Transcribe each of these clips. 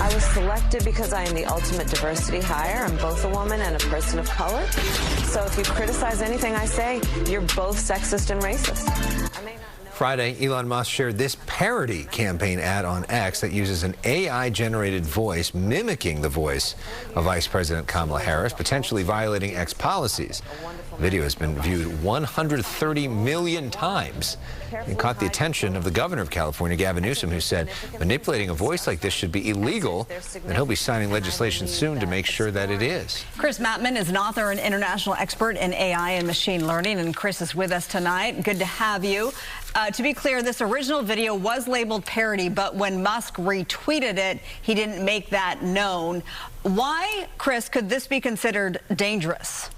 I was selected because I am the ultimate diversity hire. I'm both a woman and a person of color. So if you criticize anything I say, you're both sexist and racist. Friday, Elon Musk shared this parody campaign ad on X that uses an AI-generated voice mimicking the voice of Vice President Kamala Harris, potentially violating X policies. The video has been viewed 130 million times and caught the attention of the governor of California, Gavin Newsom, who said manipulating a voice like this should be illegal, and he'll be signing legislation soon to make sure that it is. Chris Mattman is an author and international expert in AI and machine learning, and Chris is with us tonight. Good to have you. To be clear, this original video was labeled parody, but when Musk retweeted it, he didn't make that known. Why, Chris, could this be considered dangerous?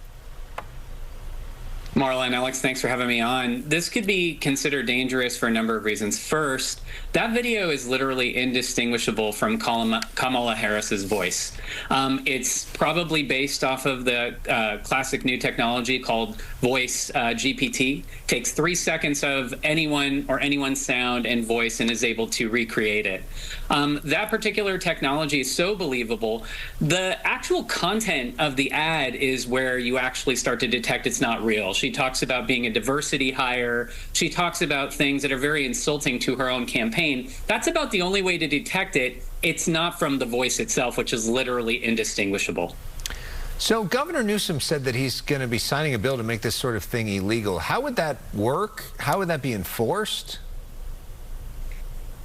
Marla and Alex, thanks for having me on. This could be considered dangerous for a number of reasons. First, that video is literally indistinguishable from Kamala Harris's voice. It's probably based off of the classic new technology called voice GPT. Takes 3 seconds of anyone or anyone's sound and voice and is able to recreate it. That particular technology is so believable. The actual content of the ad is where you actually start to detect it's not real. She talks about being a diversity hire. She talks about things that are very insulting to her own campaign. That's about the only way to detect it. It's not from the voice itself, which is literally indistinguishable. So Governor Newsom said that he's going to be signing a bill to make this sort of thing illegal. How would that work? How would that be enforced?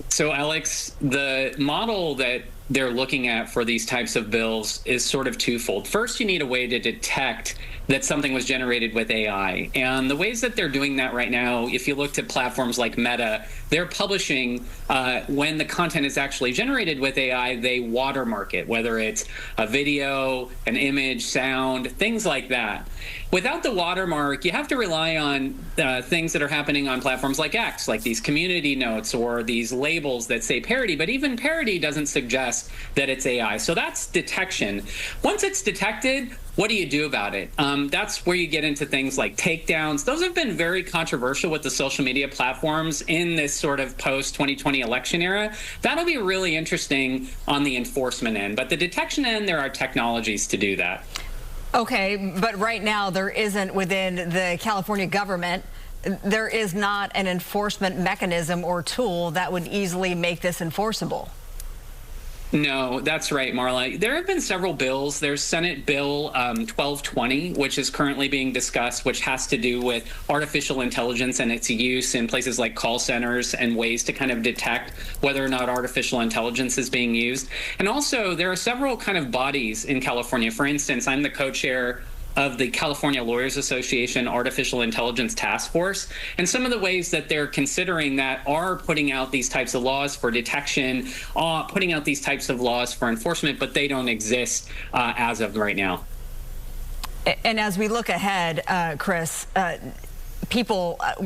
So, Alex, the model that they're looking at for these types of bills is sort of twofold. First, you need a way to detect that something was generated with AI. And the ways that they're doing that right now, if you looked at platforms like Meta, they're publishing when the content is actually generated with AI, they watermark it, whether it's a video, an image, sound, things like that. Without the watermark, you have to rely on things that are happening on platforms like X, like these community notes or these labels that say parody, but even parody doesn't suggest that it's AI. So that's detection. Once it's detected, what do you do about it? That's where you get into things like takedowns. Those have been very controversial with the social media platforms in this sort of post-2020 election era. That'll be really interesting on the enforcement end. But the detection end, there are technologies to do that. Okay, but right now there isn't within the California government, there is not an enforcement mechanism or tool that would easily make this enforceable. No, that's right, Marla. There have been several bills. There's Senate Bill 1220, which is currently being discussed, which has to do with artificial intelligence and its use in places like call centers and ways to kind of detect whether or not artificial intelligence is being used. And also, there are several kind of bodies in California. For instance, I'm the co-chair of the California Lawyers Association Artificial Intelligence Task Force. And some of the ways that they're considering that are putting out these types of laws for detection, putting out these types of laws for enforcement, but they don't exist as of right now. And as we look ahead, Chris,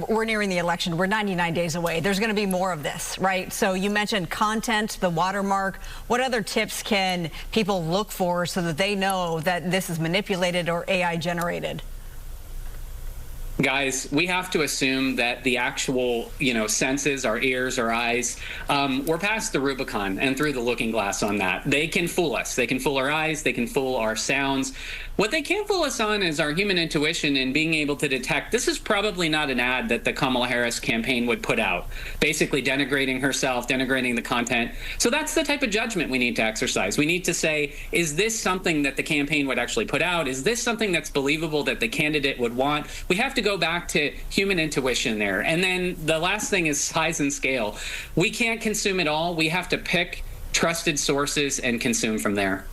we're nearing the election. We're 99 days away. There's going to be more of this, right? So you mentioned content, the watermark. What other tips can people look for so that they know that this is manipulated or AI generated? Guys, we have to assume that the actual, senses, our ears, our eyes, we're past the Rubicon and through the looking glass on that. They can fool us. They can fool our eyes. They can fool our sounds. What they can't fool us on is our human intuition and being able to detect this is probably not an ad that the Kamala Harris campaign would put out, basically denigrating herself, denigrating the content. So that's the type of judgment we need to exercise. We need to say, is this something that the campaign would actually put out? Is this something that's believable that the candidate would want? We have to go back to human intuition there. And then the last thing is size and scale. We can't consume it all. We have to pick trusted sources and consume from there.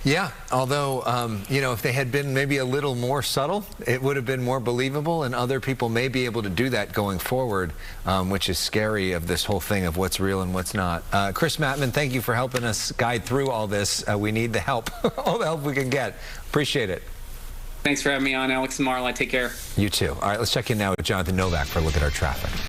Yeah, although, if they had been maybe a little more subtle, it would have been more believable, and other people may be able to do that going forward, which is scary of this whole thing of what's real and what's not. Chris Mattman, thank you for helping us guide through all this. We need the help, all the help we can get. Appreciate it. Thanks for having me on, Alex and Marla. Take care. You too. All right, let's check in now with Jonathan Novak for a look at our traffic.